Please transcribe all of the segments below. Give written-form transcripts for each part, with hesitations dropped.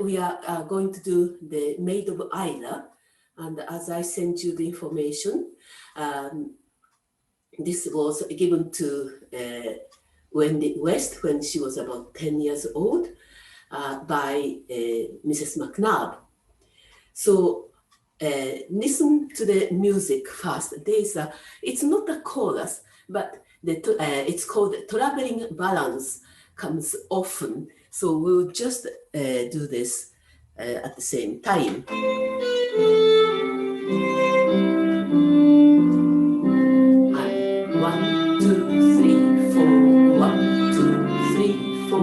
we are going to do the Maid of Islay. And as I sent you the information, this was given to Wendy West when she was about 10 years old by Mrs MacNab. So listen to the music first. It's not a chorus, but it's called traveling balance, comes often. So we'll just do this at the same time. And 1, 2, 3, 4. 1, 2, 3, 4.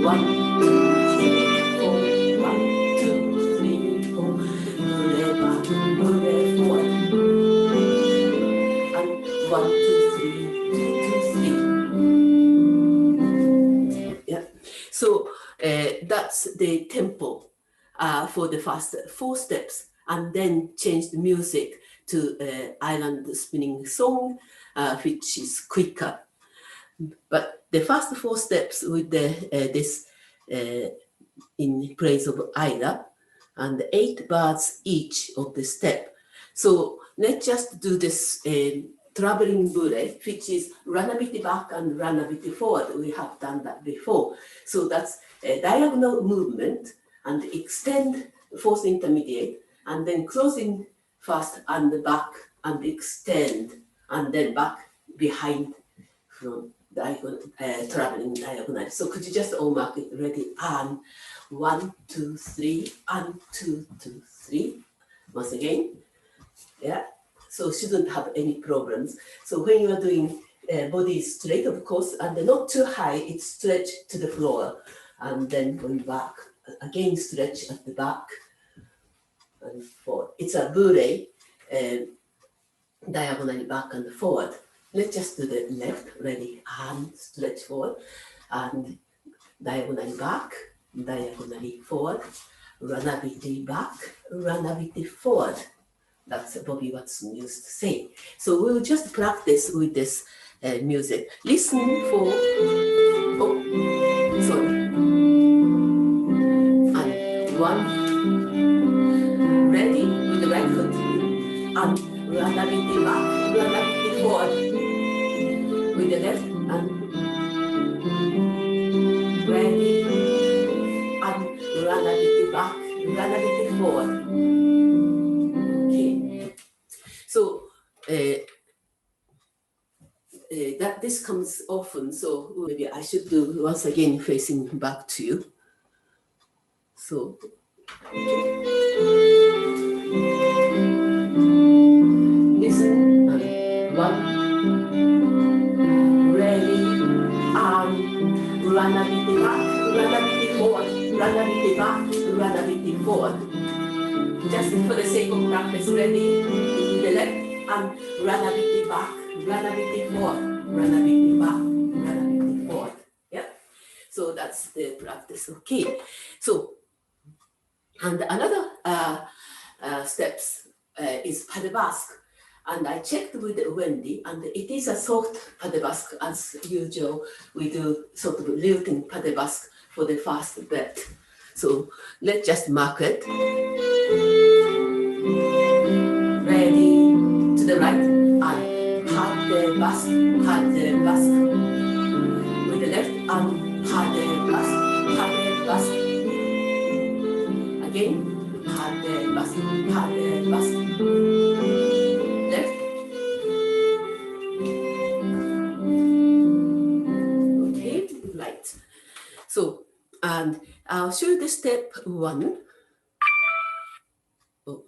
1, 2, 3, 4. 1, 2, 3, 4. Bourrée back, bourrée forward. And 1, 2, 3, 2, 2, 3. Yeah. So that's the tempo for the first 4 steps, and then change the music to island spinning song, which is quicker. But the first 4 steps with this in Praise of Isla, and 8 bars each of the step. So let's just do this traveling bourrée, which is run a bit back and run a bit forward. We have done that before. So that's a diagonal movement, and extend 4th intermediate, and then closing first and back and extend, and then back behind from diagonal, traveling diagonal. So could you just all mark it ready? And 1, 2, 3, and 2, 2, 3. Once again, yeah. So shouldn't have any problems. So when you are doing body straight, of course, and not too high, it's stretch to the floor, and then going back. Again, stretch at the back and forward. It's a bourrée, diagonally back and forward. Let's just do the left, ready, and stretch forward, and diagonally back, diagonally forward, run a bit back, run a bit forward. That's Bobby Watson used to say. So we'll just practice with this music. Listen for, sorry. 1, ready with the right foot, and run a bit back, run a bit forward with the left, and ready, and run a bit back, run a bit forward. Okay, so that this comes often, so maybe I should do once again facing back to you. So, listen, 1, ready, and run a bit back, run a bit forward, run a bit back, run a bit forward. Just for the sake of practice, ready, the left, and run a bit back, run a bit forward, run a bit back, run a bit forward. Yeah, so that's the practice. Okay, so. And another steps is pas de basque. And I checked with Wendy, and it is a soft pas de basque. As usual, we do sort of lilting pas de basque for the first bet. So let's just mark it. Ready, to the right, and pas de basque, pas de basque. With the left, and pas de basque, pas de basque. Again, pas de basque, pas de basque. Left. Okay, right. So, and I'll show you the step 1. Oh.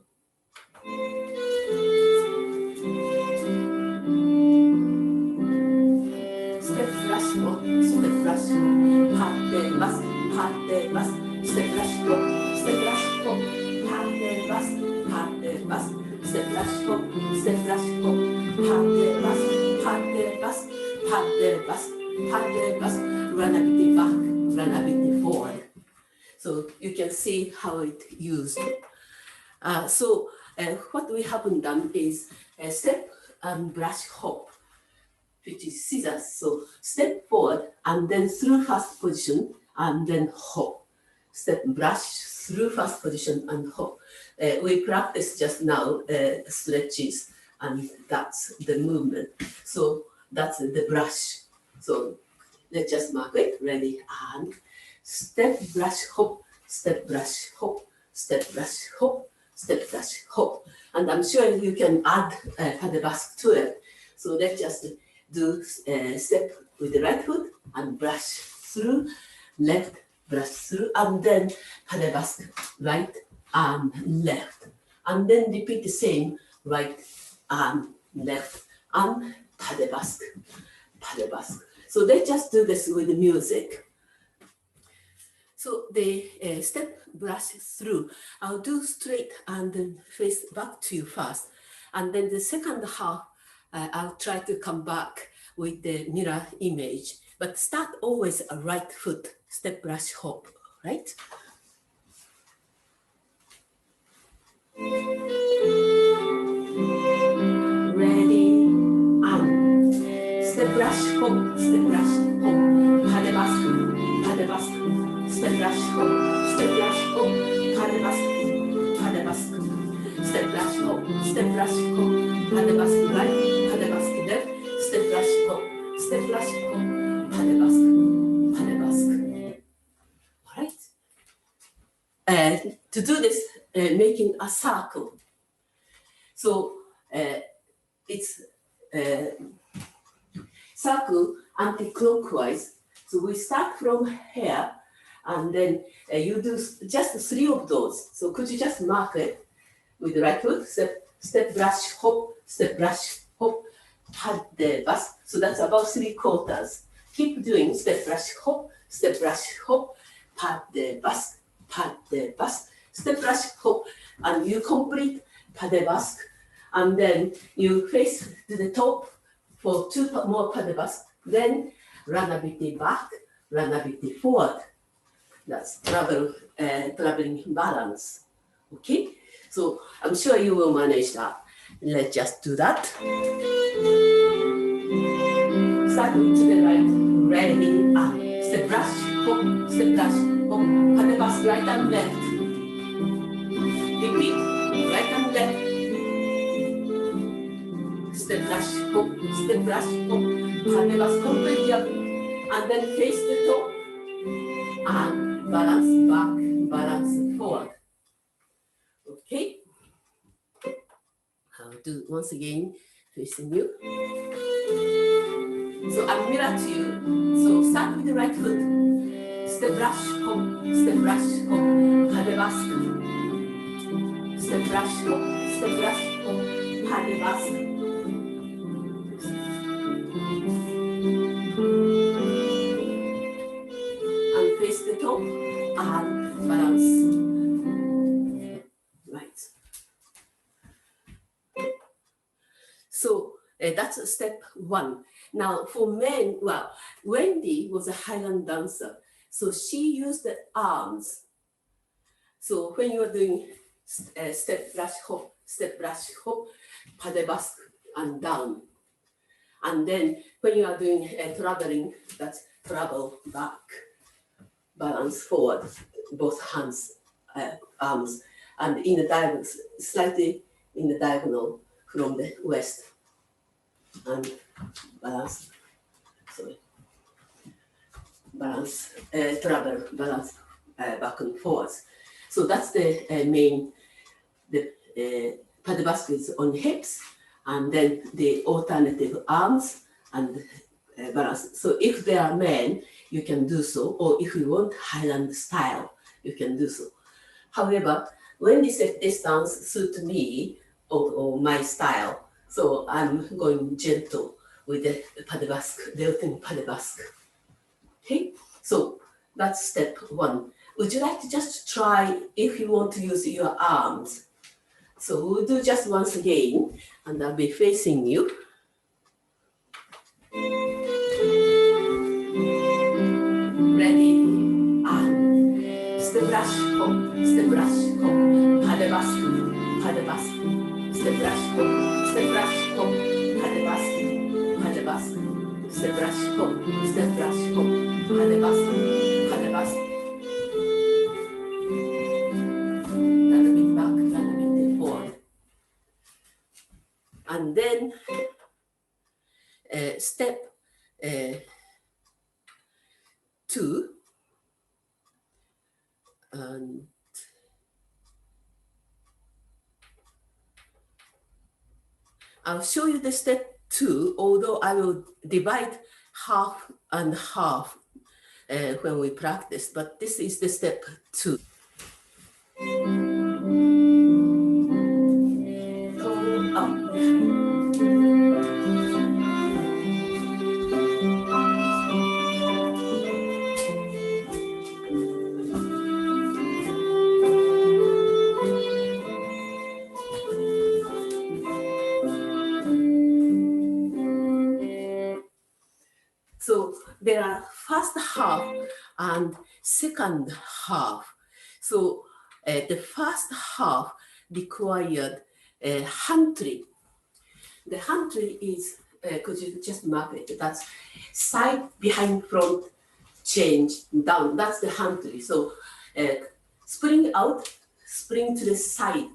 Step flash walk, step flash walk, pas de basque, pas de basque, step flash walk. Step flash hop, pas de basque, pas de basque, step flash hop, step flash hop, pas de basque, pas de basque, pas de basque, pas de basque, run a bit back, run a bit forward. So you can see how it's used. So what we haven't done is a step and brush hop, which is scissors. So step forward and then through first position and then hop. Step brush through first position and hop. We practiced just now stretches, and that's the movement. So that's the brush. So let's just mark it. Ready, and step, brush, hop, step, brush, hop, step, brush, hop, step, brush, hop. And I'm sure you can add pas de basque to it. So let's just do step with the right foot and brush through, left, brush through, and then pas de basque, right and left. And then repeat the same, right and left, and pas de basque, pas de basque. So let's just do this with the music. So the step, brush through. I'll do straight and then face back to you first. And then the second half, I'll try to come back with the mirror image. But start always a right foot, step, brush, hop, right? Ready, and step, brush, hop, step, brush, hop, pas de basque, pas de basque. Step, brush, hop, step, brush, hop, pas de basque, pas de basque. Step, brush, hop, step, brush, hop, pas de basque, right, pas de basque, left. Step, brush, hop, step, brush, hop, pas de basque, pas de basque. All right. To do this, making a circle. So it's circle anti-clockwise. So we start from here. And then you do just 3 of those. So could you just mark it with the right foot? Step, brush, hop, step, brush, hop, pas de basque. So that's about 3/4. Keep doing step, brush, hop, step, brush, hop, pas de basque, step, brush, hop, and you complete pas de basque. And then you face to the top for 2 more pas de basque. Then run a bit back, run a bit forward. That's traveling balance. Okay, so I'm sure you will manage that. Let's just do that. Start to the right, ready, up. Step, brush, hop, step, brush, hop, pas de basque, right and left. Repeat, right and left. Step, brush, hop, step, brush, hop, pas de basque, completely up. And then face the top. And balance back, balance forward. Okay. I'll do once again, facing you. So I'll mirror to you. So start with the right foot. Step, brush, hop, step, brush, hop, pas de basque. Step, brush, hop, step, brush, hop, pas de basque. Face the top and balance. Right. So that's step 1. Now for men, well, Wendy was a Highland dancer, so she used the arms. So when you are doing step, brush, hop, step, brush, hop, pas de basque and down. And then when you are doing traveling, that's travel back. Balance forward, both hands, arms, and in the diagonal, slightly in the diagonal from the west, and balance. Sorry, balance, travel, balance back and forwards. So that's the main. The pas de basque is on hips, and then the alternative arms and balance. So if there are men, you can do so, or if you want Highland style, you can do so. However, when this dance suits me or my style, so I'm going gentle with the pas de basque, lilting pas de basque. Okay, so that's step 1. Would you like to just try if you want to use your arms? So we'll do just once again, and I'll be facing you. Ready, and step, brush, hop, step, brush, hop, pas de basque, pas de basque, step, brush, hop, step, brush, hop, pas de basque, pas de basque, step, brush, hop, step, brush, hop, pas de basque, pas de basque. And then step 2, and I'll show you the step 2, although I will divide half and half when we practice, but this is the step 2. Toe up. So there are first half and second half. So the first half required Huntley. The Huntley is, could you just mark it? That's side, behind, front, change, down. That's the Huntley. So spring out, spring to the side,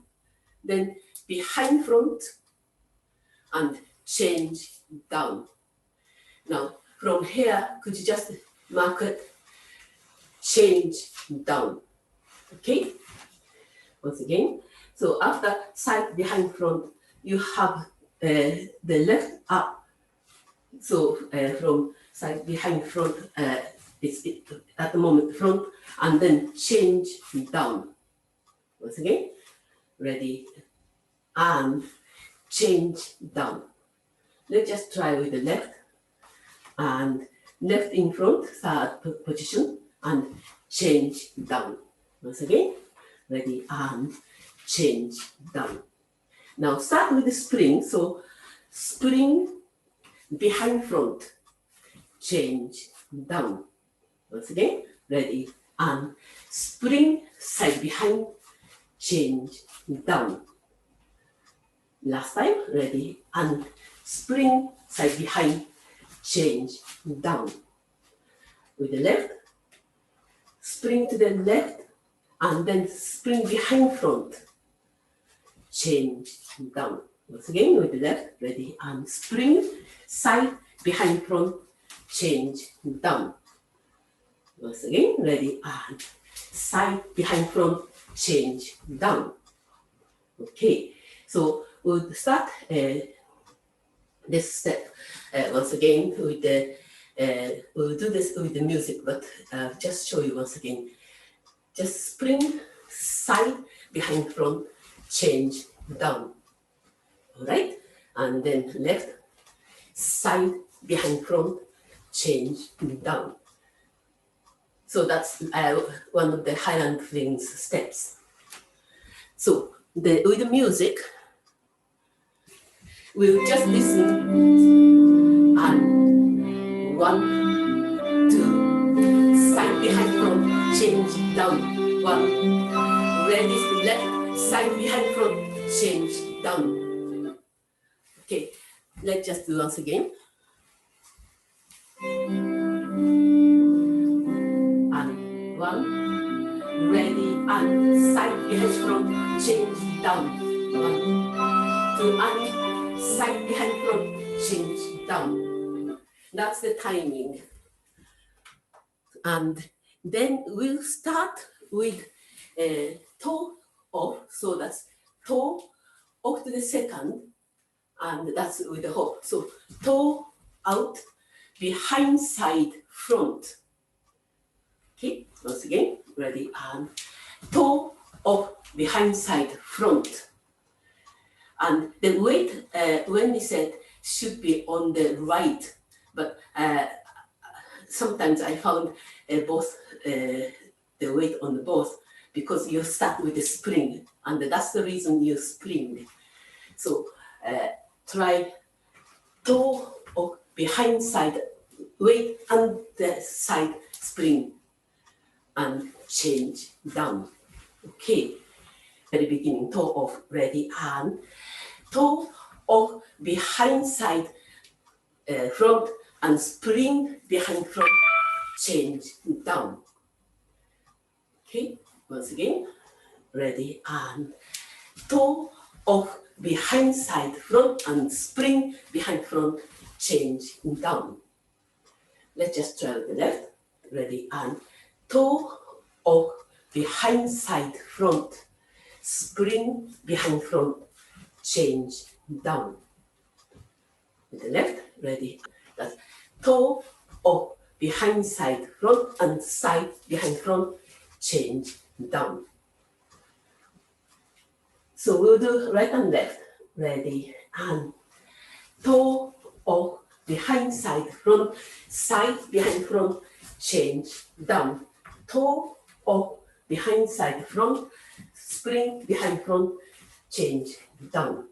then behind, front, and change down. Now, from here, could you just mark it, change down, okay? Once again, so after side, behind, front, you have the left up. So from side, behind, front, it's at the moment front, and then change down. Once again, ready, and change down. Let's just try with the left. And left in front, third position, and change down. Once again, ready, and change down. Now start with the spring. So spring, behind, front, change down. Once again, ready, and spring, side, behind, change down. Last time, ready, and spring, side, behind, change down. With the left, spring to the left, and then spring behind, front, change down. Once again, with the left, ready, and spring, side, behind, front, change down. Once again, ready, and side, behind, front, change down. Okay, so we'll start this step once again with the, we'll do this with the music, but just show you once again. Just spring, side, behind, front, change down. All right, and then left, side, behind, front, change down. So that's one of the Highland Flings steps. So with the music, we'll just listen, and 1, 2, side, behind, front, change down, 1, ready, left, side, behind, front, change down. Okay, let's just do once again. And 1, ready, and side, behind, front, change down, 1, 2, and side, behind, front, change down. That's the timing. And then we'll start with toe off. So that's toe off to the second, and that's with the hop. So toe out, behind, side, front. Okay, once again, ready, and toe off, behind, side, front. And the weight, Wendy said, should be on the right, but sometimes I found both the weight on the both, because you start with the spring, and that's the reason you spring. So try toe off, behind, side, weight and the side, spring, and change down. Okay, very beginning, toe off, ready, and toe off, behind, side, front, and spring, behind, front, change down. Okay, once again, ready, and toe off, behind side front and spring behind front, change down. Let's just try the left. Ready, and toe of behind side front, spring behind front, change down. With the left, ready. That's toe of behind side front and side behind front, change down. So we'll do right and left. Ready, and toe of behind side front, side behind front, change down. Toe of behind side front, spring behind front, change down.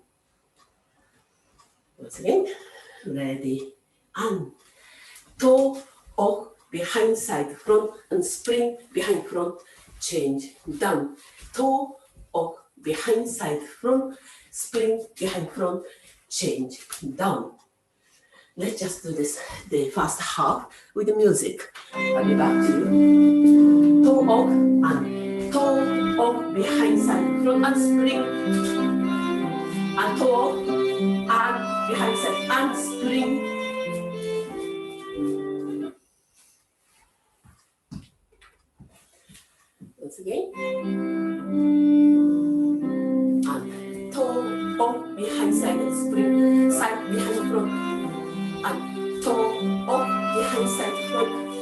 Once again, ready, and toe of behind side front and spring behind front, change down. Toe of behind side front, spring behind front, change down. Let's just do this, the first half with the music. I'll be back to you. Toe up and toe up behind side front and spring. And toe up and behind side and spring. Once again. And toe up behind side and spring. Side behind front. And toe up behind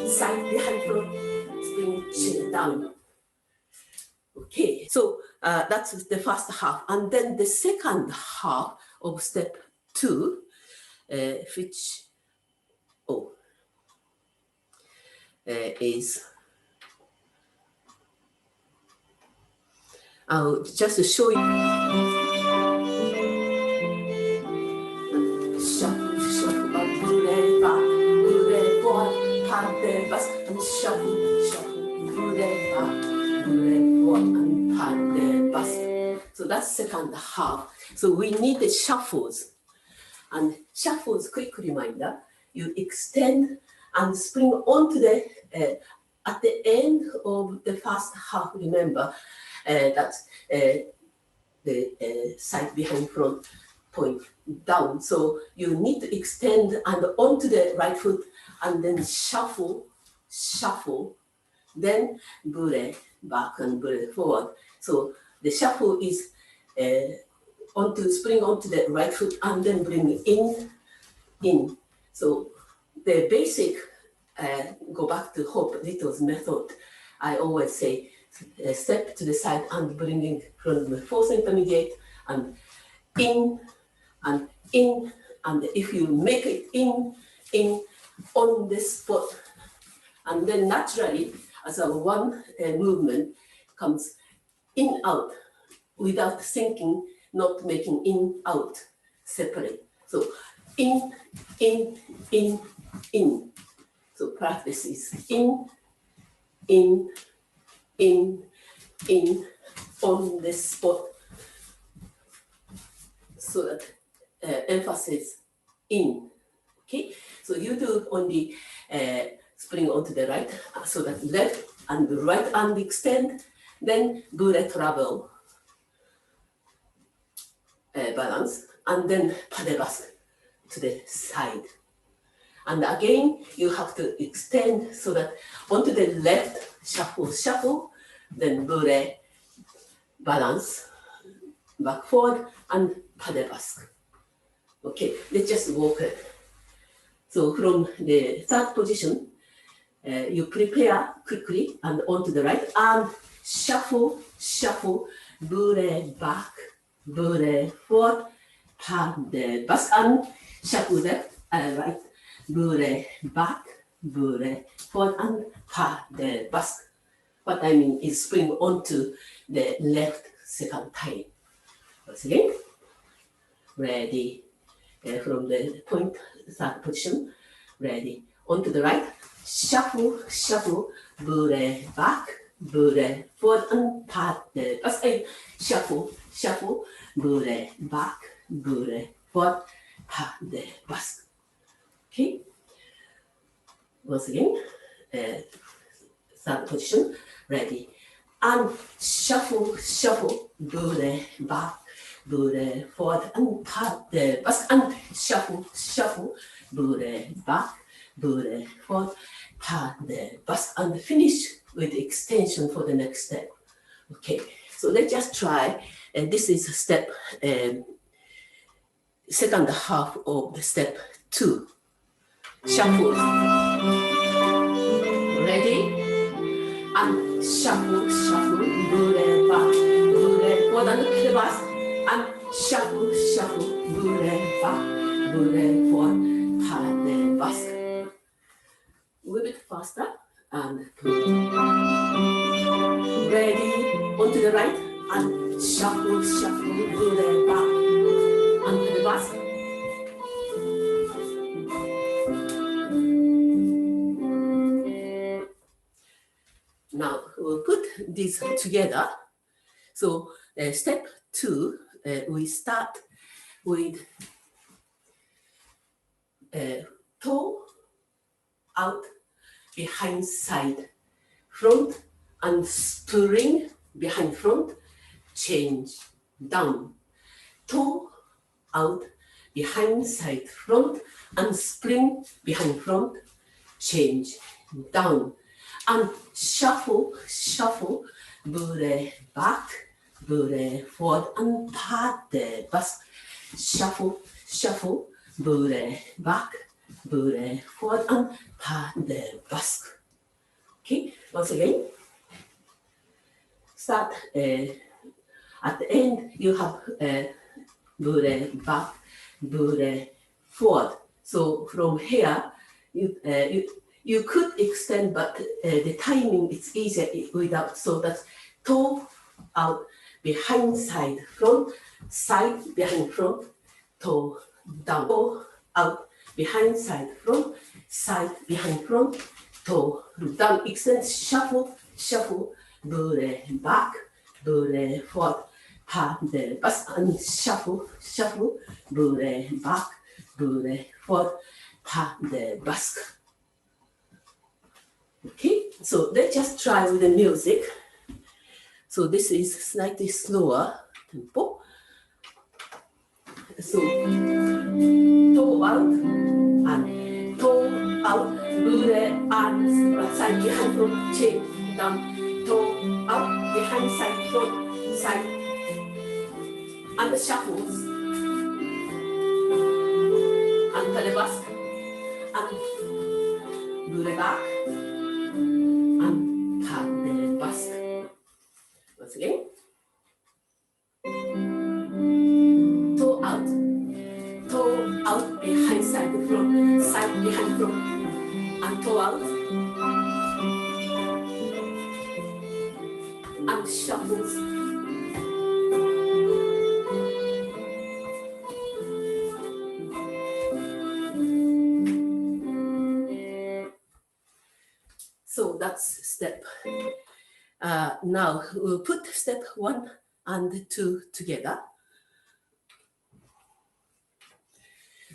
side behind front, spring chin down. Okay, so that's the first half, and then the second half of step 2, which is, I'll just show you. And shuffle, shuffle, bourrée, bourrée, forward, and pan the basque. So that's second half. So we need the shuffles. And shuffles, quick reminder, you extend and spring onto the, at the end of the first half, remember, that's the side behind front point down. So you need to extend and onto the right foot and then shuffle, shuffle, then bourrée back and bourrée forward. So the shuffle is spring onto the right foot and then bring in. So the basic, go back to Hope Little's method. I always say step to the side and bringing from the fourth intermediate and in, and in, and if you make it in on this spot, and then naturally as a one movement comes in out without thinking, not making in out separate. So in. So practice is in on this spot, so that emphasis in. Okay, so you do only spring onto the right, so that left and the right hand extend, then bourrée travel, balance, and then pas de basque to the side. And again, you have to extend so that onto the left, shuffle, shuffle, then bourrée, balance, back forward, and pas de basque. Okay, let's just walk it. So from the third position, you prepare quickly and onto the right, and shuffle, shuffle, bourrée back, bourrée forward, pas de basque, and shuffle left and right, bourrée back, bourrée forward, and pas de basque. What I mean is spring onto the left second time. Once again, ready, from the point, third position, ready, onto the right, shuffle, shuffle, bourrée back, bourrée forward, and pas de basque. Shuffle, shuffle, bourrée back, bourrée forward, pas de basque. Okay, once again, third position, ready, and shuffle, shuffle, bourrée back, Bourrée, forward, and pas de basque, and shuffle, shuffle, Bourrée, back, Bourrée, forward, pas de basque, and finish with extension for the next step. Okay, so let's just try. This is step, second half of the step 2. Shuffle. Ready? And shuffle, shuffle, bourrée, back, bourrée, forward, and crevasse, and shuffle, shuffle, bourrée, back, bourrée, forward, pas de basque. A little bit faster, and ready, onto the right, and shuffle, shuffle, bourrée, back, and crevasse. Now we'll put these together. So step 2, we start with toe out, behind side, front, and spring behind front, change down. Toe out, behind side, front, and spring behind front, change down. And shuffle, shuffle, bourrée, back, bourrée, forward, and pas de basque. Shuffle, shuffle, bourrée, back, bourrée, forward, and pas de basque. Okay, once again. Start at the end, you have bourrée, back, bourrée, forward. So from here, you could extend, but the timing is easier without. So that's toe out, behind side, front, side, behind front, toe down. Toe out, behind side, front, side, behind front, toe down. Extend, shuffle, shuffle, bourrée, back, bourrée, forward, pas de basque, and shuffle, shuffle, bourrée, back, bourrée, forward, pas de basque. Okay, so let's just try with the music. So this is slightly slower tempo. So toe out and toe out, bourrée, and side behind front, change down. Toe out, behind side, front, side, and the shuffles, and pas de basque, and bourrée back. Once again. Toe out, behind side, front, side, behind front, and toe out, and shuffles. So that's step. Now we'll put step 1 and 2 together.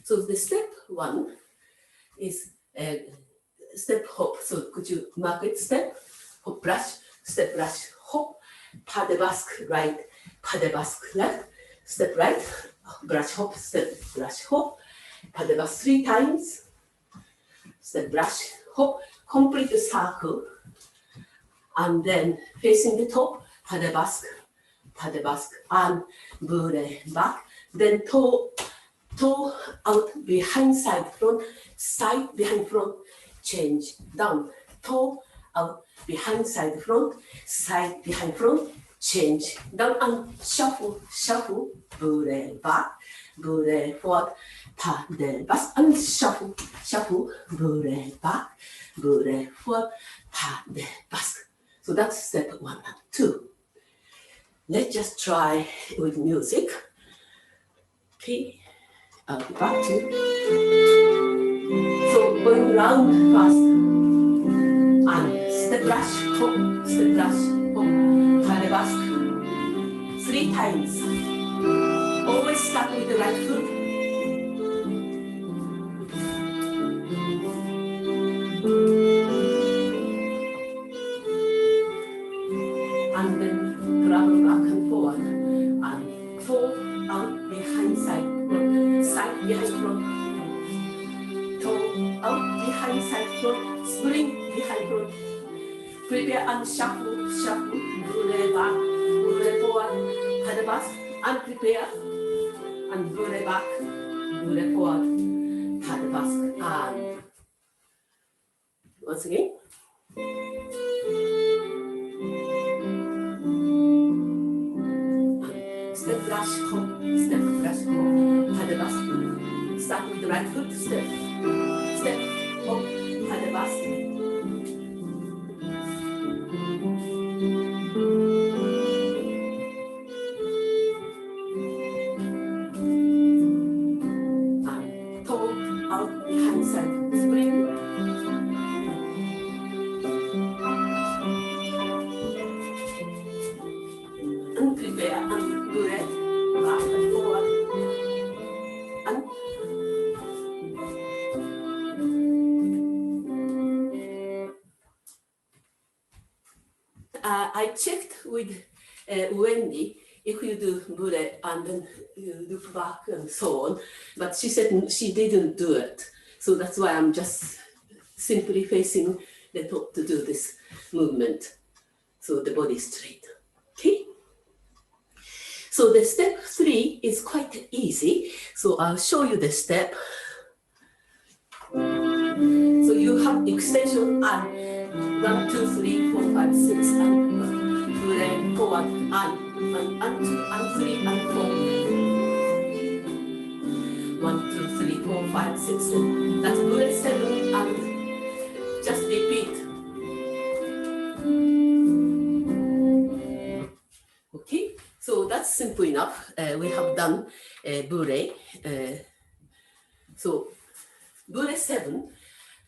So the step 1 is step hop. So could you mark it? Step, hop, brush, step, brush, hop, pas de basque, right, pas de basque, left, step right, brush, hop, step, brush, hop, pas de basque 3 times, step, brush, hop, complete the circle. And then facing the top, pas de basque, and bourrée, back. Then toe out, behind side, front, side, behind front, change down. Toe out, behind side, front, side, behind front, change down. And shuffle, shuffle, bourrée, back, bourrée, forward, pas de basque, and shuffle, shuffle, bourrée, back, bourrée, forward, pas de basque. So that's step 1 and 2. Let's just try with music. Okay, I'll be back to you. So going round fast. And step brush, hop, step brush, hop, pas de basque. 3 times. Always start with the right foot. And then travel back and forward, and toe behind front, toe out behind side front, spring behind front, prepare and shuffle, shuffle, bourrée back, bourrée forward, paddle basque, and prepare, and bourrée back, bourrée forward, paddle basque, and once again. Step flash, hop, paddle basque. Start with the right foot, step, step, hop, paddle basque. And toe out behind side, spring. And prepare and bourrée, back and forward. And I checked with Wendy if you do bourrée and then you look back and so on, but she said she didn't do it. So that's why I'm just simply facing the top to do this movement. So the body is straight, okay? So the step 3 is quite easy. So I'll show you the step. So you have extension and 1, 2, 3, 4, 5, 6, and bourrée forward, and 2, and 3, and 4. 1, 2, 3, 4, 5, 6, 7. That's bourrée 7, and just repeat. Okay, so that's simple enough. We have done bourrée. So bourrée 7.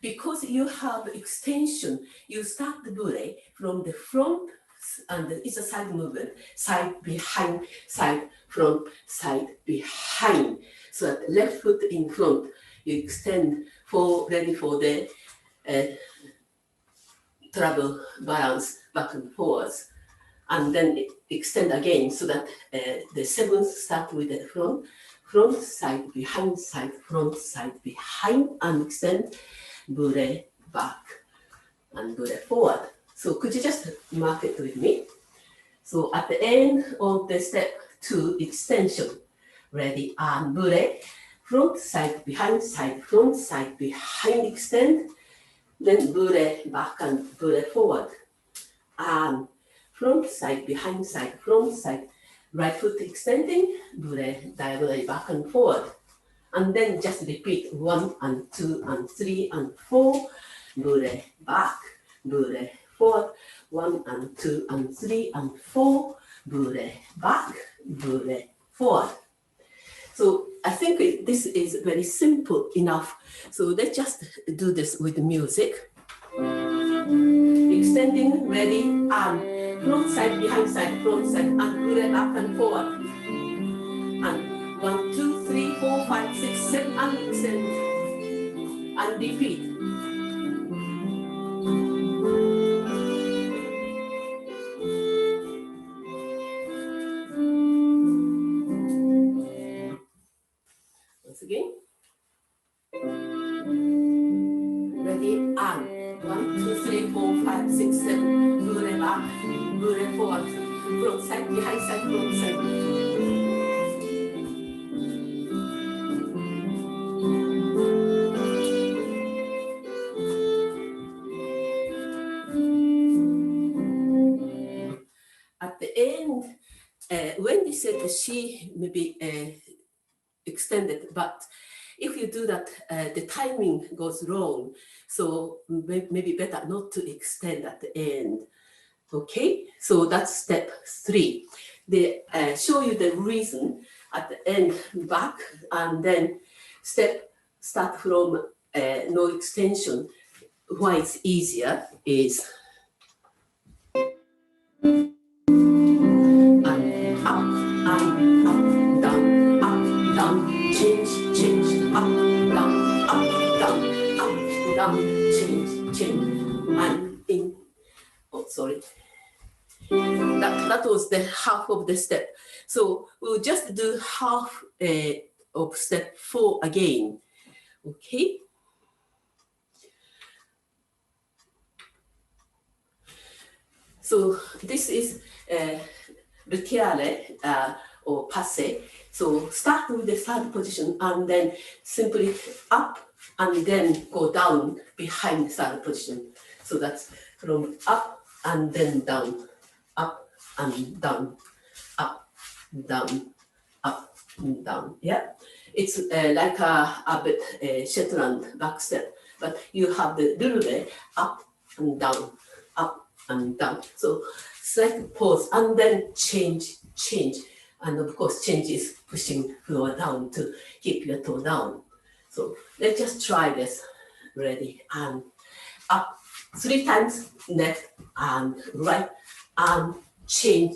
Because you have extension, you start the bourrée from the front, and it's a side movement, side, behind, side, front, side, behind. So that left foot in front, you extend ready for the travel balance back and forwards. And then extend again so that the 7th start with the front, side, behind, side, front, side, behind, and extend. Bourrée back and bourrée forward. So could you just mark it with me? So at the end of the step 2 extension, ready and bourrée, front, side, behind, side, front, side, behind, extend, then bourrée back and bourrée forward, and front, side, behind, side, front, side, right foot extending, bourrée diagonally back and forward. And then just repeat 1 and 2 and 3 and 4, bourrée back, bourrée forward, 1 and 2 and 3 and 4, bourrée back, bourrée forward. So I think this is very simple enough. So let's just do this with music. Extending, ready, and front side, behind side, front side, and bourrée back and forward. And 1, 2, 3, 4, 5, 6, 7, and extend, and repeat. Once again. Ready, and 1, 2, 3, 4, 5, 6, 7, bourrée back, bourrée forward, front side, behind side, front side. At the end, Wendy said that she maybe extended, but if you do that, the timing goes wrong. So maybe better not to extend at the end. Okay, so that's step 3. They show you the reason at the end back, and then start from no extension. Why it's easier is down, change, and in. Oh, sorry. That was the half of the step. So we'll just do half of step 4 again. Okay. So this is Retiré or passé. So start with the third position and then simply up and then go down behind third position. So that's from up and then down, up and down, up, down, up, and down. Yeah, it's like a bit Shetland back step, but you have the Bourrée up and down, up and down. So slight pause and then change. And of course, change is pushing floor down to keep your toe down. So let's just try this. Ready, and up 3 times, left and right, and change,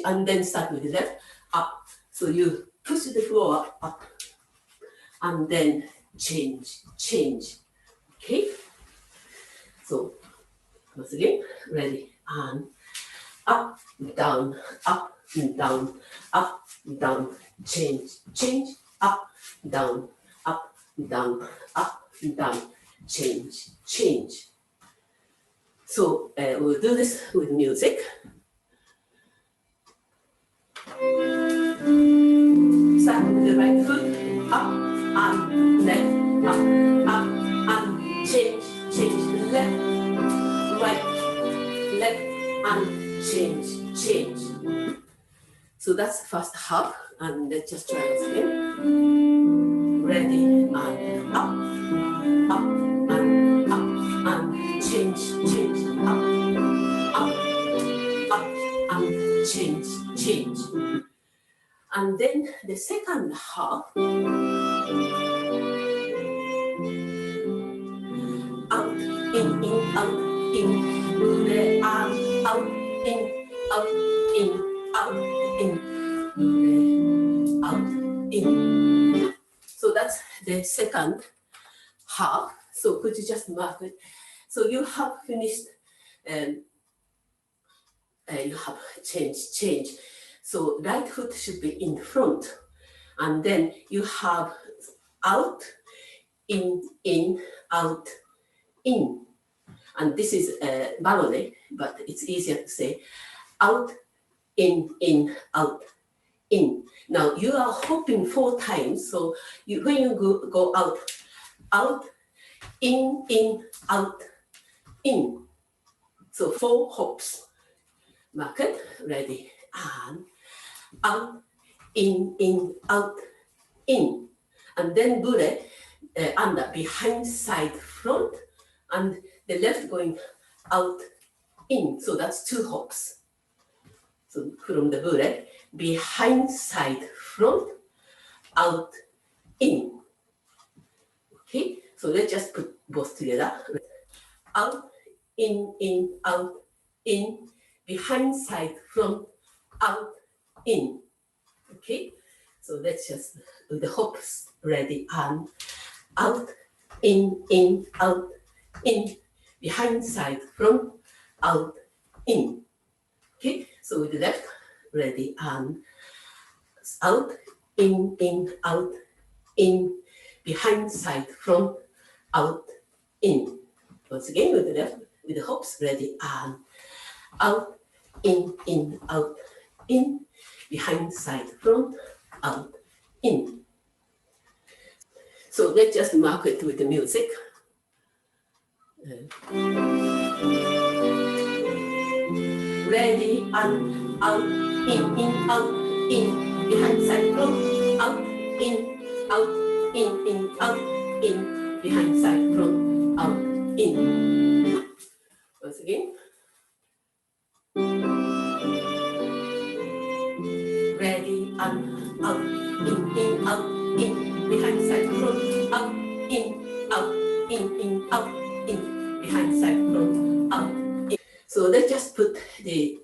and then start with the left, up. So you push the floor up, and then change. Okay? So once again, ready, and up, down, up, down, up, down, change, up, down, up, down, up, down, change. So we'll do this with music. Start with the right foot, up and left, up and change, left, right, left, and change. So that's the first half, and let's just try this again. Ready, and up and change, up and change. And then the second half, out, in, out, in, out, in, out, in. So that's the second half. So could you just mark it? So you have finished, you have change. So right foot should be in front, and then you have out, in, out, in. And this is Balancé, but it's easier to say out, in, out, in. Now you are hopping 4 times. So when you go out, in, out, in. So 4 hops. Mark it, ready, and out, in, out, in. And then Bourrée under, behind, side, front, and the left going out, in. So that's 2 hops. So from the Bourrée, behind, side, front, out, in. Okay, so let's just put both together. Out, in, out, in, behind, side, front, out, in. Okay, so let's just do the hops. Ready, and out, in, out, in, behind, side, front, out, in. Okay, so with the left, ready, and out, in, out, in, behind, side, front, out, in. Once again with the left, with the hops, ready, and out, in, out, in, behind, side, front, out, in. So let's just mark it with the music. Ready, and out, in, behind, side, front, out, in, out, in, behind, side, front, out, in. Once again. Ready, and out, in, behind, side, front, out, in, out, in, behind, side, front, out, in. So let's just put the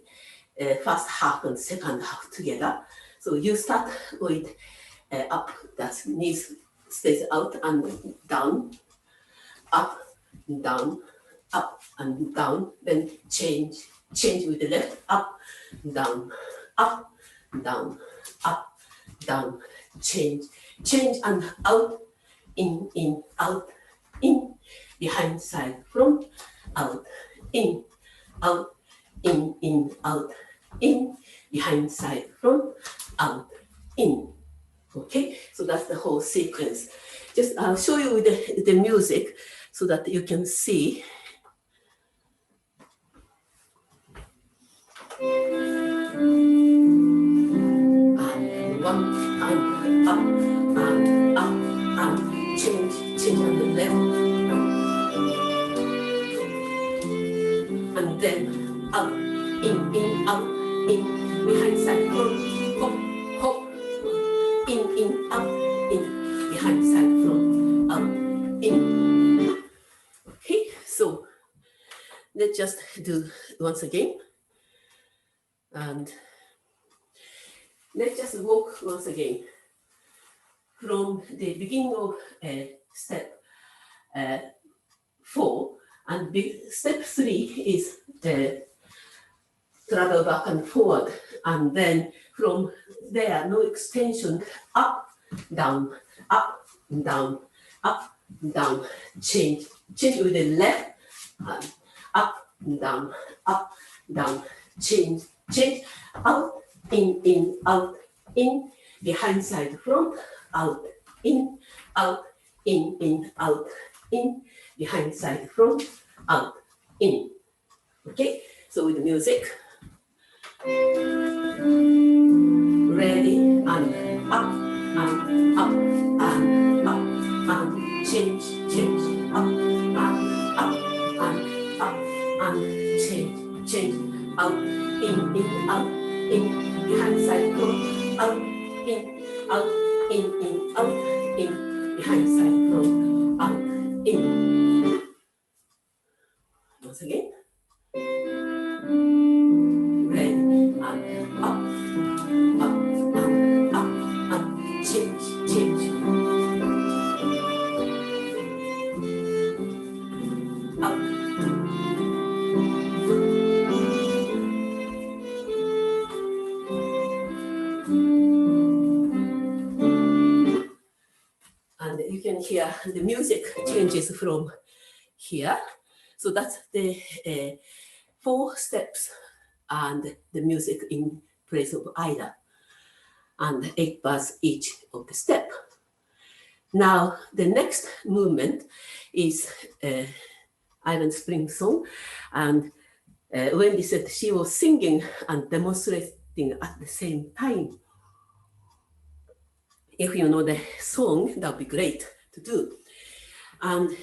first half and second half together. So you start with up, that's knees stays out and down, up, down, up and down, then change with the left, up, down, up, down, up, down, change, change and out, in, out, in, behind, side, front, out, in, out, in, out, in, behind, side, front, out, in. Okay, so that's the whole sequence. Just I'll show you the music so that you can see. And one, and up, and up, and change on the left. And then up, in, out, in, behind, side, front, hop, hop, in, up, in, behind, side, front, up, in. Okay, so let's just do once again. And let's just walk once again from the beginning of step 4, and step 3 is travel back and forward, and then from there no extension, up, down, change with the left, and up, down, change, out, in, out, in, behind, side, front, out, in, out, in, out, in, behind, side, front, out, in. Okay, so with the music. Ready, and up, and up, and up, and change, up, and up, and up, and change, out, in, out, in, behind, side, front, out, in, out, in, out, in, behind, side, front, out, in. Once again. Ready, and up, and change, up. And you can hear the music changes from here. So that's the 4 steps and the music in Praise of Isla, and 8 bars each of the step. Now the next movement is Island Spring Song, and Wendy said she was singing and demonstrating at the same time. If you know the song, that would be great to do. And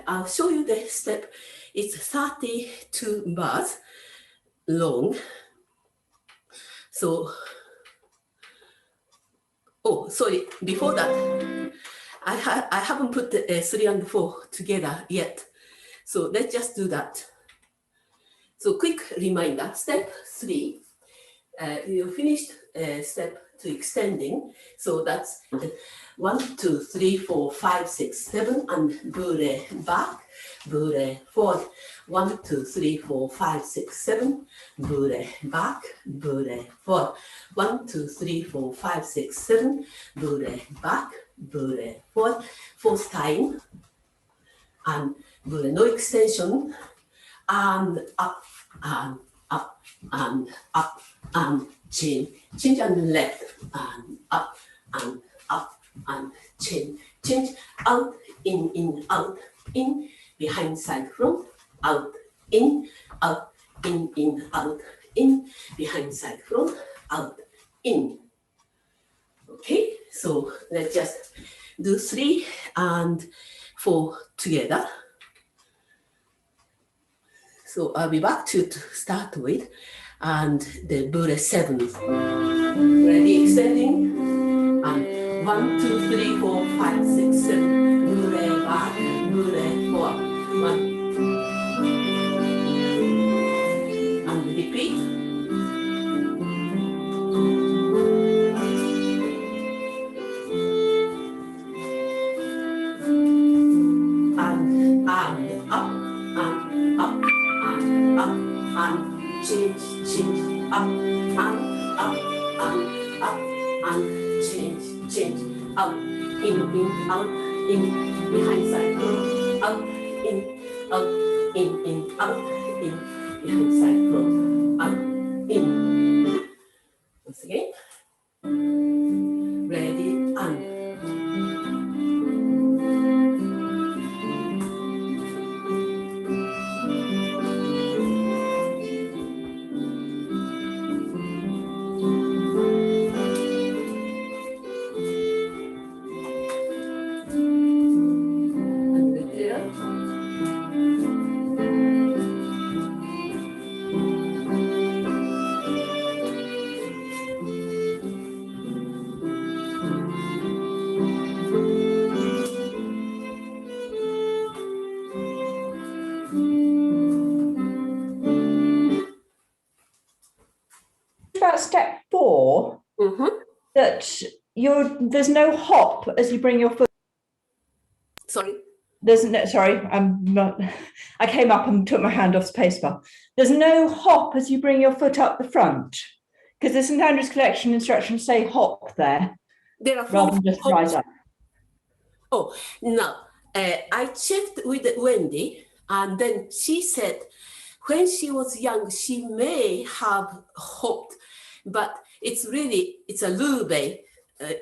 I'll show you the step. It's 32 bars long. So, oh, sorry, before that, I haven't put the 3 and 4 together yet. So let's just do that. So quick reminder, step 3, you finished step 2 extending. So that's 1, 2, 3, 4, 5, 6, 7, and Bourrée back, Bourrée forward. 1, 2, 3, 4, 5, 6, 7, Bourrée back, Bourrée forward. 1, 2, 3, 4, 5, 6, 7, Bourrée back, Bourrée forward. 4th time, and Bourrée no extension, and up, and up, and up, and change on the left, and up, and up, and change, out, in, out, in, behind, side, front, out, in, out, in, out, in, behind, side, front, out, in. Okay, so let's just do 3 and 4 together. So I'll be back to start with, and the Bourrée 7. Ready, extending, and 1, 2, 3, 4, 5, 6, 7, Bourrée back, Bourrée forward, 1, and repeat. And up, and up, and up, and change, up, and up, and up, and change, out, in, out, in, behind side close, out, in, out, in, behind side close, out, in. Once again. Ready, and. About step 4, that there's no hop as you bring your foot. Sorry. There's no, sorry, I'm not, I came up and took my hand off spacebar. There's no hop as you bring your foot up the front, because the St Andrew's collection instructions say hop there. There are rather than just rise up. Oh, no. I checked with Wendy, and then she said when she was young, she may have hopped, but it's a lube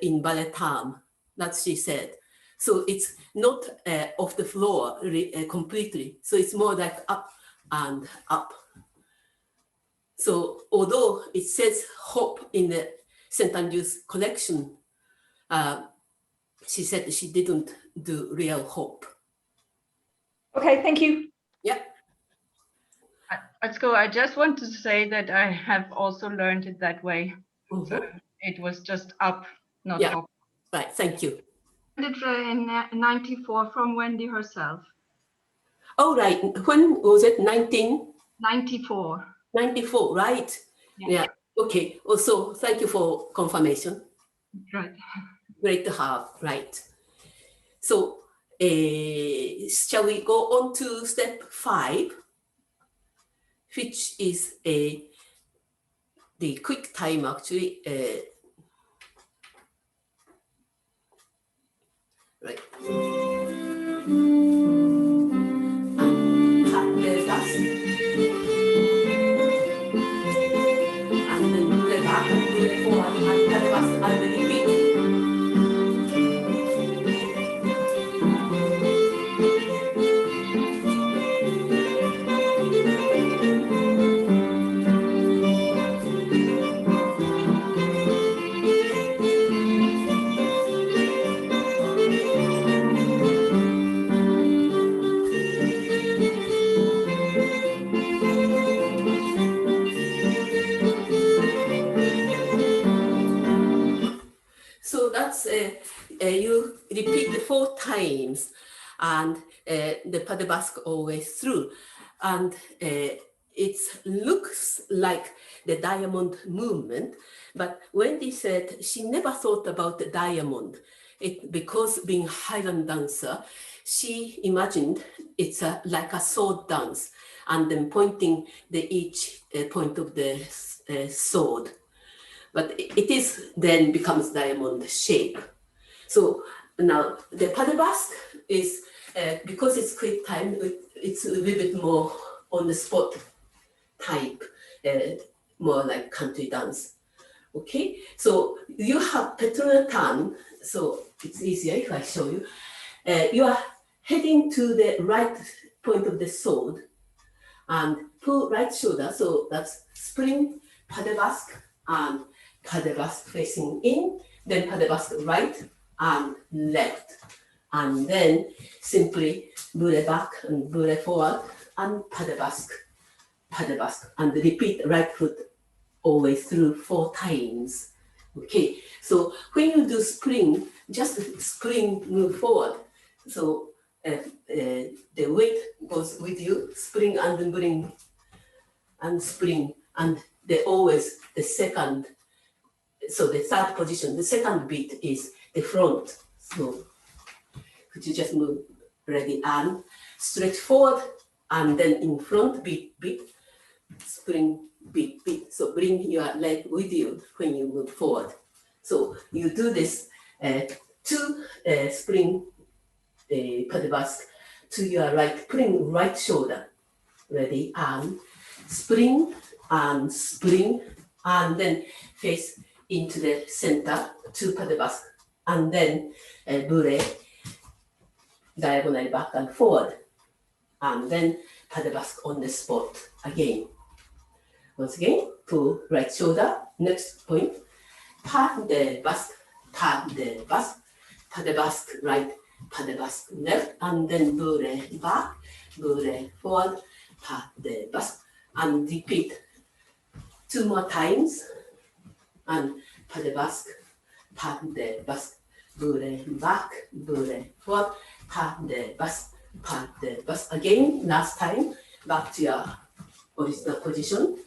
in ballet term, that she said. So it's not off the floor completely. So it's more like up and up. So although it says hop in the St Andrew's collection, she said she didn't do real hop. Okay, thank you. Yeah. Atsuko, I just want to say that I have also learned it that way. So it was just up, not hop. Right, thank you. In 94 from Wendy herself. Oh, right. When was it? 1994. 94, right? Yeah. Okay. Also, thank you for confirmation. Right. Great to have. Right. So, shall we go on to step 5, which is the quick time actually. Right. And cut the dust. And then do the back and do the forward and cut the dust and the repeat. So that's, you repeat 4 times and the pas de basque always through. And it looks like the diamond movement, but Wendy said she never thought about the diamond. Because being Highland dancer, she imagined it's like a sword dance and then pointing each point of the sword. But it is then becomes diamond shape. So now the pas de basque is, because it's quick time, it's a little bit more on the spot type, more like country dance. Okay, so you have Petronella turn, so it's easier if I show you. You are heading to the right point of the sword and pull right shoulder, so that's spring, pas de basque, and pas de basque facing in, then pas de basque right and left. And then simply bourrée back and bourrée forward and pas de basque, and repeat right foot always through 4 times. Okay, so when you do spring, just spring, move forward. So the weight goes with you, spring and bring, and spring, and always the second. So the third position, the second beat is the front. So could you just move ready and stretch forward and then in front beat, spring, beat. So bring your leg with you when you move forward. So you do this to spring pas de basque to your right, putting right shoulder. Ready, and spring, and then face into the center to pas de basque, and then bourrée, diagonally back and forward, and then pas de basque on the spot again. Once again, pull right shoulder, next point, pas de basque, pas de basque, pas de basque right, pas de basque left, and then bourrée back, bourrée forward, pas de basque, and repeat 2 more times, and pas de basque, bourrée back, bourrée forward, pas de basque, again, last time, back to your original position,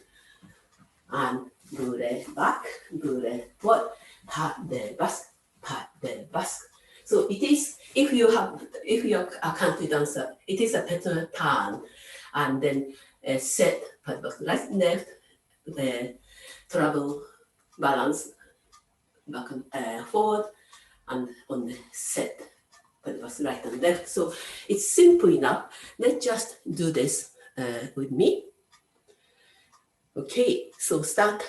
and bourrée back, bourrée forward, pas de basque. So it is, if you're a country dancer, it is a pattern turn, and then set pas de basque, right, left, travel, balance, back and forward, and on the set, pas de basque, right and left. So it's simple enough. Let's just do this with me. Okay, so start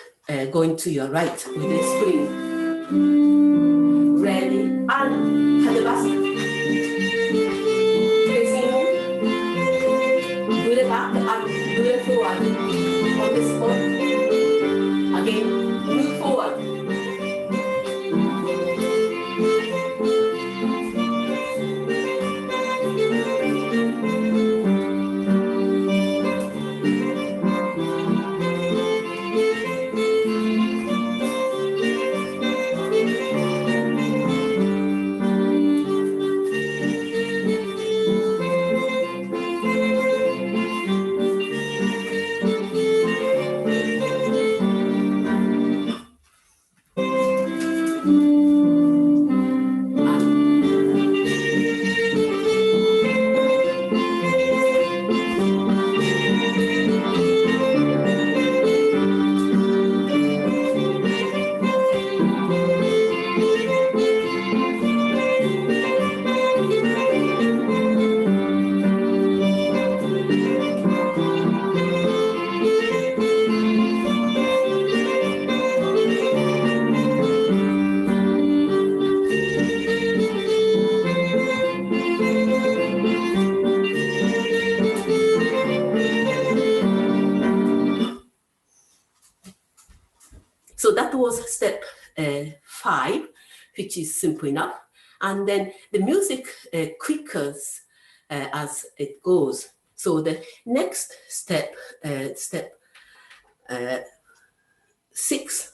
going to your right with the spring. Ready, and pas de basque. Facing home. Bourrée back and bourrée forward. On the spot. Again, move forward. So that was step 5, which is simple enough. And then the music quickens as it goes. So the next step, step 6.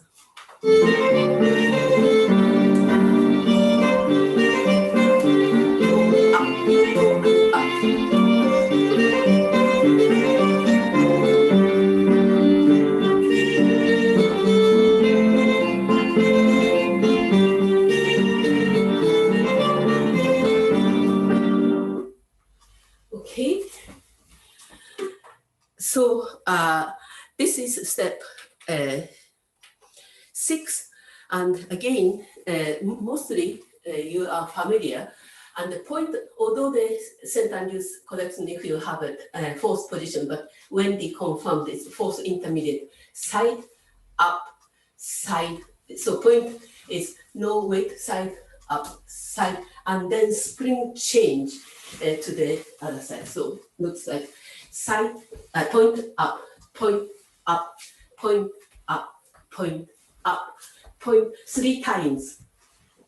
Okay, so this is step 6, and again, mostly you are familiar. And the point, although the St. Andrews collection, if you have a fourth position, but Wendy confirmed it's fourth intermediate, side, up, side. So point is no weight, side, up, side, and then spring change to the other side. So looks like side, point up, point up, point up, point up, point 3 times,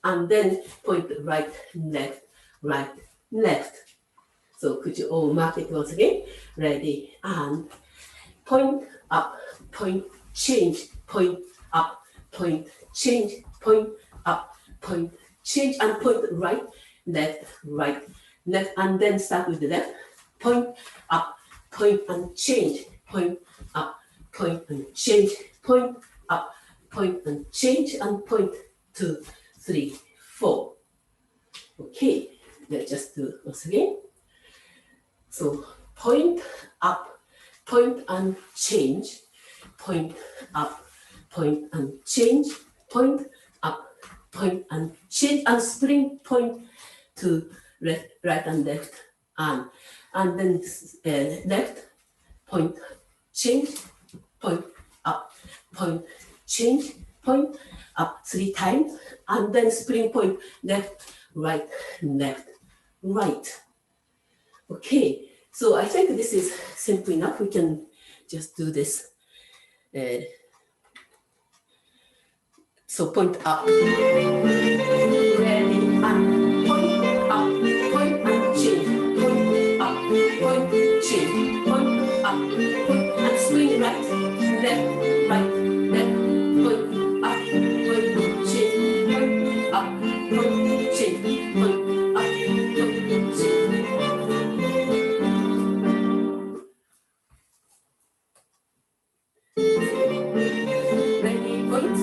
and then point right, left, right, left. So could you all mark it once again? Ready, and point up, point, change, point up, point, change, point up, point, change, and point right, left, right, left, and then start with the left, point up, point and change, point up, point and change, point up, point and change, and point 2, 3, 4. Okay, let's just do it once again. So point up, point and change, point up, point and change, point up, point and change, and spring point to right and left, and then left, point, change, point, up, point, change, point, up 3 times, and then spring point, left, right, right. Okay, so I think this is simple enough. We can just do this. So point up, ready, and point up, point and change, point up, point, change, point up, point, and swing right, left, point up, point, change, point up, point, change, point up, point, change. Ready, point.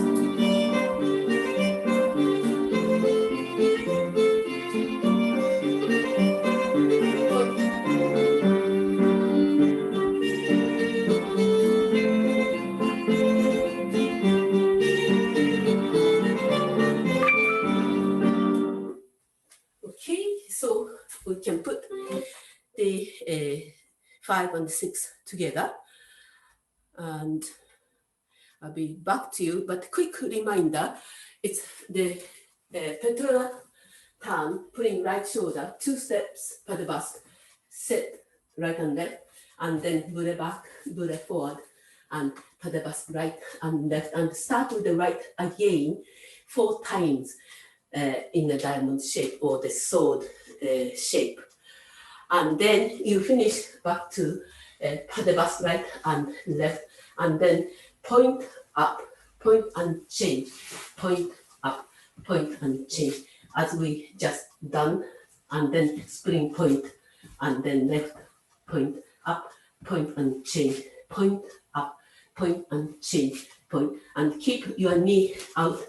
Okay, so we can put the 5 and 6 together, and I'll be back to you, but quick reminder, it's the Petronella turn, putting right shoulder, 2 steps pas de basque, set right and left, and then bourrée back, bourrée forward, and pas de basque right and left, and start with the right again 4 times in a diamond shape or the sword shape. And then you finish back to pas de basque right and left, and then point up, point and change, point up, point and change, as we just done, and then spring point, and then left, point up, point and change, point up, point and change, point, and keep your knee out.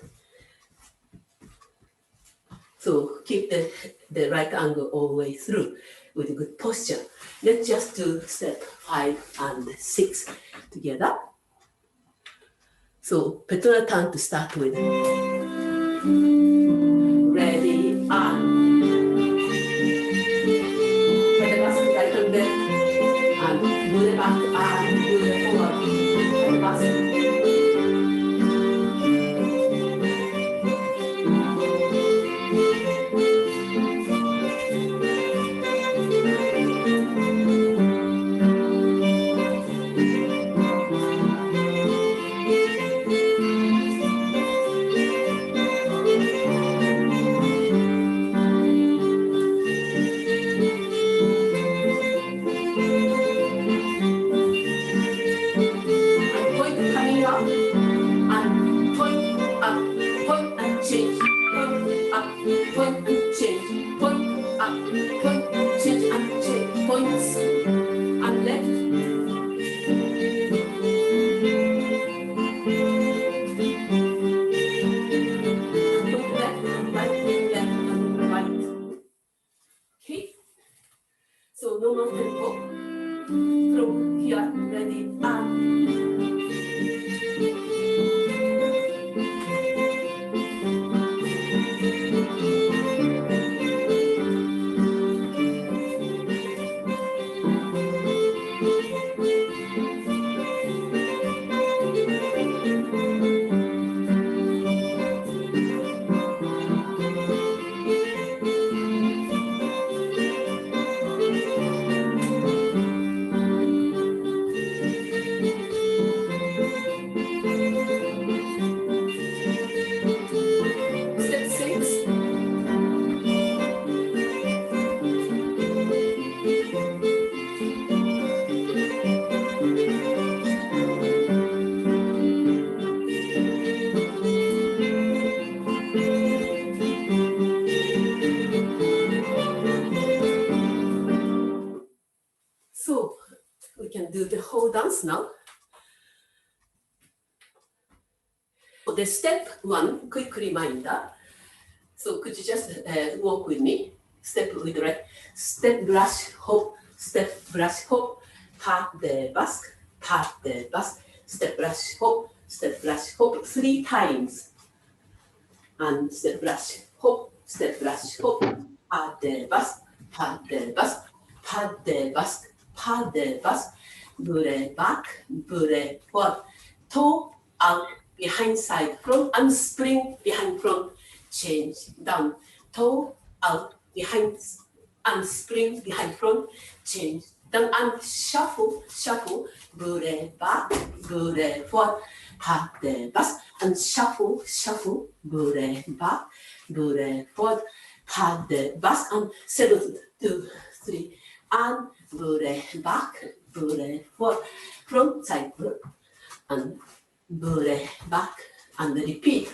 So keep the right angle all the way through with a good posture. Let's just do step 5 and 6 together. So Petronella turn to start with. Ready, and pas de basque right and left, and bourrée back and bourrée forward, pas de basque. Do the whole dance now. For the step 1, quick reminder. So could you just walk with me? Step with the right. Step, brush, hop, step, brush, hop, pas de basque, step, brush, hop, 3 times. and step brush, hop, step brush, hop, pas de basque, pas de basque, pas de basque, pas de basque, bourrée back, bourrée forward, toe out, behind side front, and spring behind front, change down, toe out, behind, and spring behind front, change down, and shuffle, shuffle, bourrée back, bourrée forward, pas de basque, and shuffle, shuffle, bourrée back, bourrée forward, pas de basque, and 7, 2, 3, and bourrée back, bourrée forward, front side front, and bourrée back, and repeat.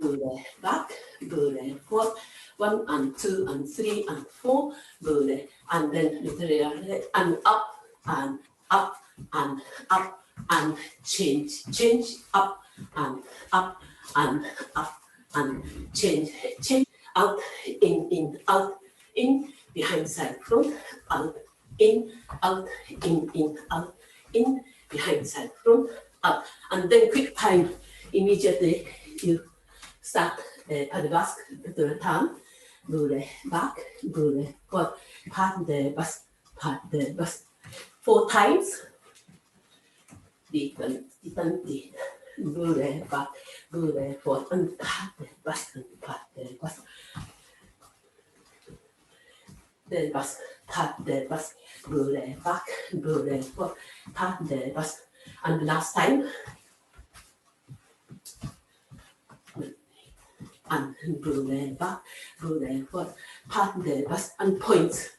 Bourrée back, bourrée forward, 1 and 2 and 3 and 4, bourrée, and then retiré, and up and up and up and change, change, up and up and up and change, change, out, in, out, in, behind side front, out, in, out, in, out, in, behind side front, up, and then quick time, immediately you start pas de basque, the turn, bourrée back, bourrée forward, pas de basque, pas de basque, 4 times, bourrée back, bourrée forward, and pas de basque, and pas de basque. De basque, pas de basque, bourrée back, bourrée forward, pas de basque, and last time, and bourrée back, bourrée forward, pas de basque, and point,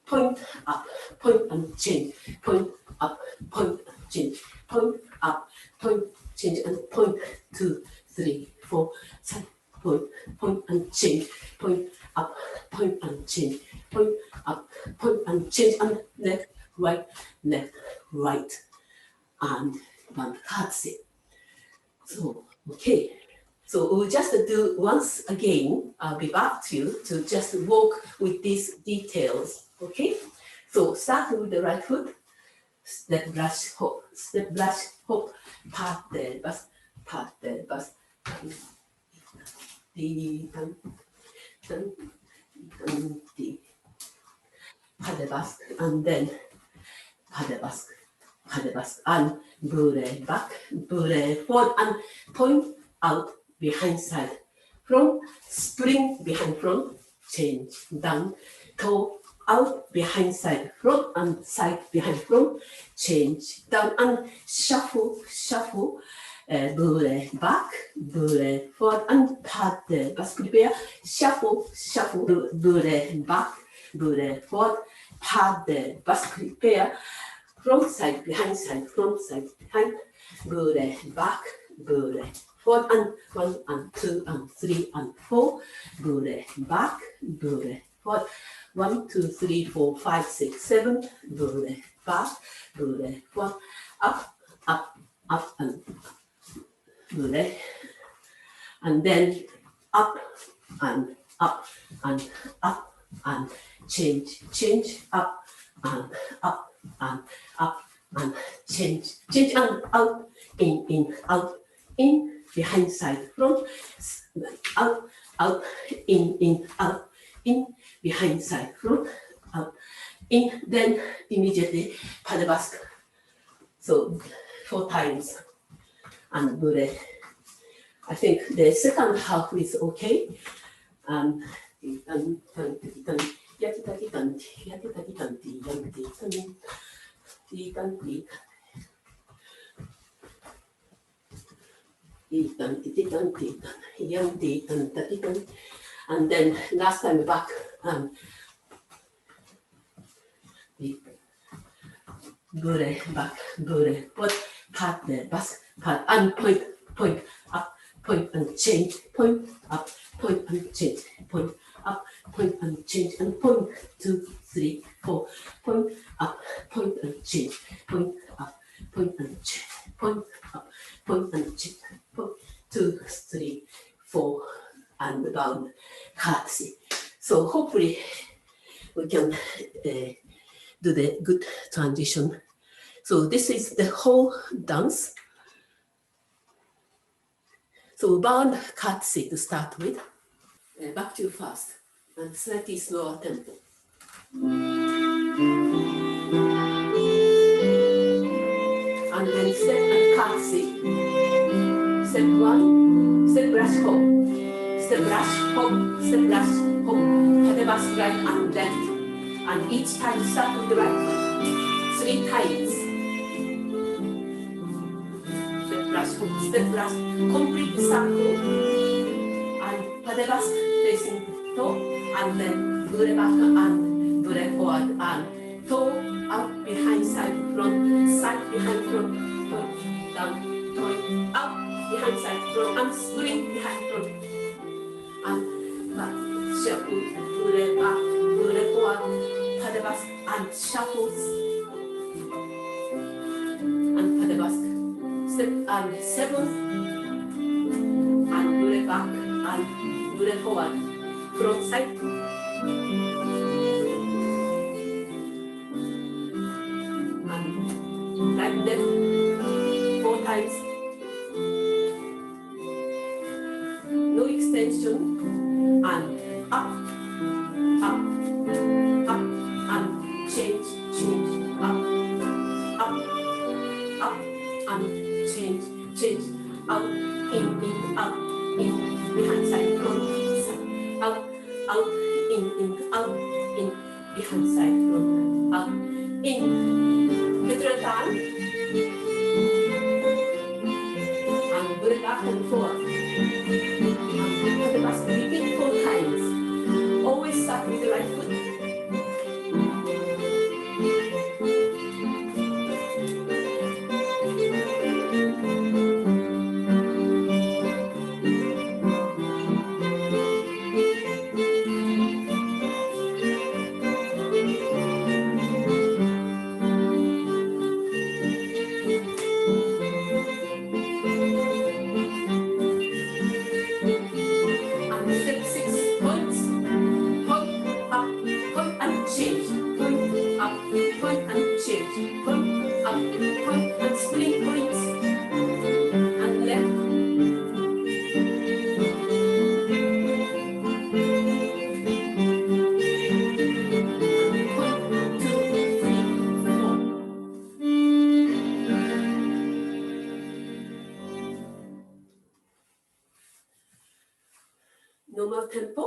point up, point and change, point up, point change, point up, point change, and point 2, 3, 4, 5, point and change, point up, point and change, point up, point and change, and left, right, and one curtsy. So, okay. So we'll just do once again. I'll be back to you to just walk with these details. Okay. So start with the right foot. Step brush hop, step brush hop, pas de basque, pas de basque. Pas de basque, and then pas de basque, pas de basque, and bourrée back, bourrée forward, and point out behind side, front, spring behind front, change down, toe out behind side, front and side behind front, change down, and shuffle, shuffle, bourrée back, bourrée forward, and pas de basque, prepare, shuffle, shuffle, bourrée back, bourrée forward, pas de basque, prepare, front side behind side, front side behind, bourrée back, bourrée forward, and 1 and 2 and 3 and 4, bourrée back, bourrée forward, 1, 2, 3, 4, 5, 6, 7, bourrée back, bourrée forward, up, up, up, and bourrée, and then up and up and up and change, change, up and up and up and change, change, and out, in, out, in, behind side front, out, out, in, out, in, behind side front, out, in, then immediately pas de basque. So 4 times, and bourrée. I think the second half is okay. And then last time back, bourrée back, bourrée, but pat the basque, pat and point, point up, point and change, point up, point and change, point up, point and change, and point 2, 3, 4, point up, point and change, point up, point and change, point up, point and change, point 2, 3, 4, and down, curtsy. So hopefully we can do the good transition. So this is the whole dance. So bound courtesy to start with. Back to you first, and slightly slower tempo. And then step and courtesy. Step 1, step brush hop. Step brush hop, step brush hop. Paddle basque right and left. And each time start with the right foot. 3 times. Step brush hop, step brush. Complete circle. And paddle basque facing toe. And then Bourrée back and Bourrée forward. And toe up behind side front behind front, toe down, toe up behind side front, and spring behind front. And back, shuffle, Bourrée back, Bourrée forward, paddle basque, and shuffles. And paddle basque. Step and 7. And Bourrée back, and Bourrée forward, front side. Right left 4 times. No extension. And up, up, up, and change, up, up, up, and change, out, in, out, in, behind side, front, side, out, in, behind side, front, out, in. Petronella, and Bourrée back and forth. And paddle basque, repeat 4 times. Always start with the right foot. Normal tempo.